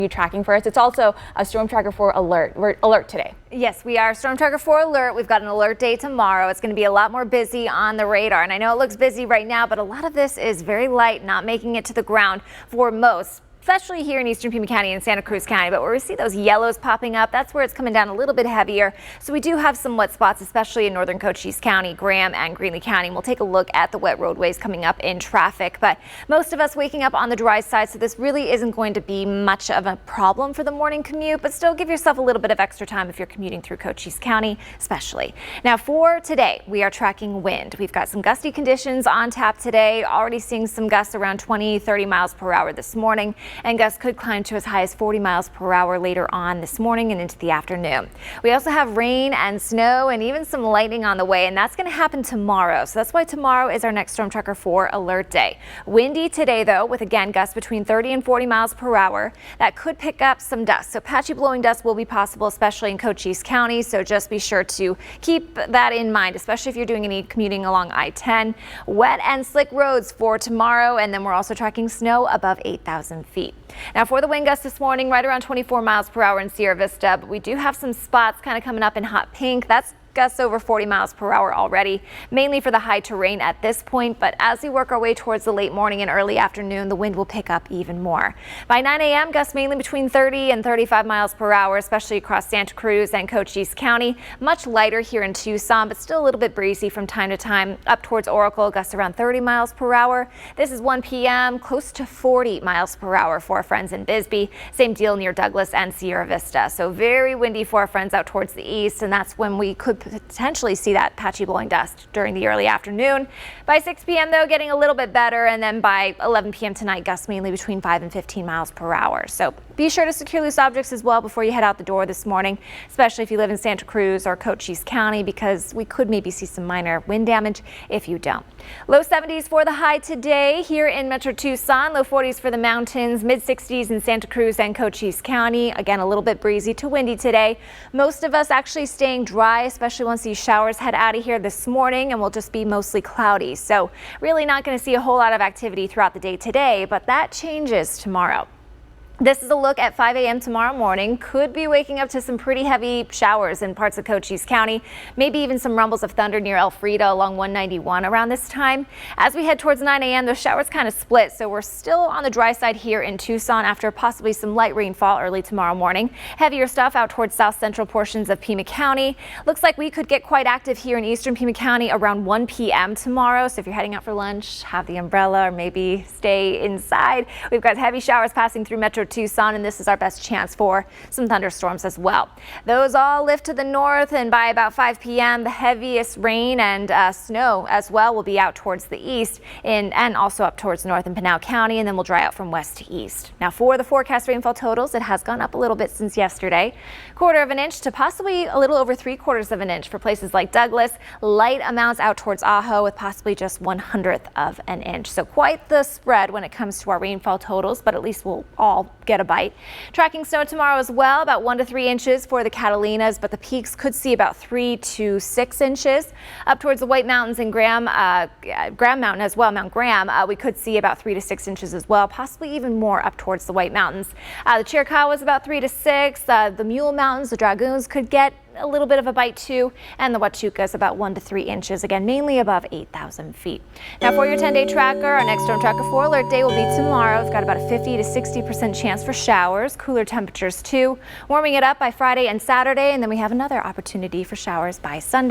You tracking for us. It's also a Storm Tracker 4 alert. We're alert today. Yes, we are Storm Tracker 4 alert. We've got an alert day tomorrow. It's going to be a lot more busy on the radar. And I know it looks busy right now, but a lot of this is very light, not making it to the ground for most, especially here in eastern Pima County and Santa Cruz County. But where we see those yellows popping up, that's where it's coming down a little bit heavier. So we do have some wet spots, especially in northern Cochise County, Graham and Greeley County. We'll take a look at the wet roadways coming up in traffic. But most of us waking up on the dry side, so this really isn't going to be much of a problem for the morning commute, but still give yourself a little bit of extra time if you're commuting through Cochise County, especially. Now for today, we are tracking wind. We've got some gusty conditions on tap today, already seeing some gusts around 20-30 miles per hour this morning. And gusts could climb to as high as 40 miles per hour later on this morning and into the afternoon. We also have rain and snow and even some lightning on the way, and that's going to happen tomorrow. So that's why tomorrow is our next Storm Tracker 4 alert day. Windy today, though, with again gusts between 30 and 40 miles per hour. That could pick up some dust. So patchy blowing dust will be possible, especially in Cochise County. So just be sure to keep that in mind, especially if you're doing any commuting along I-10. Wet and slick roads for tomorrow, and then we're also tracking snow above 8,000 feet. Now for the wind gusts this morning, right around 24 miles per hour in Sierra Vista, but we do have some spots kind of coming up in hot pink. That's gusts over 40 miles per hour already, mainly for the high terrain at this point. But as we work our way towards the late morning and early afternoon, the wind will pick up even more. By 9 a.m., gusts mainly between 30 and 35 miles per hour, especially across Santa Cruz and Cochise County. Much lighter here in Tucson, but still a little bit breezy from time to time. Up towards Oracle, gusts around 30 miles per hour. This is 1 p.m., close to 40 miles per hour for our friends in Bisbee. Same deal near Douglas and Sierra Vista. So very windy for our friends out towards the east, and that's when we could potentially see that patchy blowing dust during the early afternoon. By 6 p.m. though, getting a little bit better, and then by 11 p.m. tonight, gusts mainly between 5 and 15 miles per hour. So be sure to secure loose objects as well before you head out the door this morning, especially if you live in Santa Cruz or Cochise County, because we could maybe see some minor wind damage if you don't. Low 70s for the high today here in Metro Tucson, low 40s for the mountains, mid 60s in Santa Cruz and Cochise County. Again, a little bit breezy to windy today. Most of us actually staying dry, especially once these showers head out of here this morning, and will just be mostly cloudy. So really not going to see a whole lot of activity throughout the day today, but that changes tomorrow. This is a look at 5 a.m. tomorrow morning. Could be waking up to some pretty heavy showers in parts of Cochise County. Maybe even some rumbles of thunder near Elfrida along 191 around this time. As we head towards 9 a.m., those showers kind of split, so we're still on the dry side here in Tucson after possibly some light rainfall early tomorrow morning. Heavier stuff out towards south central portions of Pima County. Looks like we could get quite active here in eastern Pima County around 1 p.m. tomorrow. So if you're heading out for lunch, have the umbrella or maybe stay inside. We've got heavy showers passing through Metro Tucson, and this is our best chance for some thunderstorms as well. Those all lift to the north, and by about 5 p.m. the heaviest rain and snow as well will be out towards the east and also up towards north in Pinal County, and then we'll dry out from west to east. Now for the forecast rainfall totals, it has gone up a little bit since yesterday. 1/4 of an inch to possibly a little over 3/4 of an inch for places like Douglas. Light amounts out towards Ajo with possibly just 1/100 of an inch. So quite the spread when it comes to our rainfall totals, but at least we'll all get a bite. Tracking snow tomorrow as well, about 1 to 3 inches for the Catalinas, but the peaks could see about 3 to 6 inches. Up towards the White Mountains and Graham Mountain as well, Mount Graham, we could see about 3 to 6 inches as well, possibly even more up towards the White Mountains. The Chiricahua is about 3 to 6. The Mule Mountains, the Dragoons could get a little bit of a bite too, and the Huachuca is about 1 to 3 inches, again mainly above 8,000 feet. Now for your 10-day tracker, our next Storm Tracker 4 alert day will be tomorrow. We've got about a 50 to 60% chance for showers, cooler temperatures too, warming it up by Friday and Saturday, and then we have another opportunity for showers by Sunday.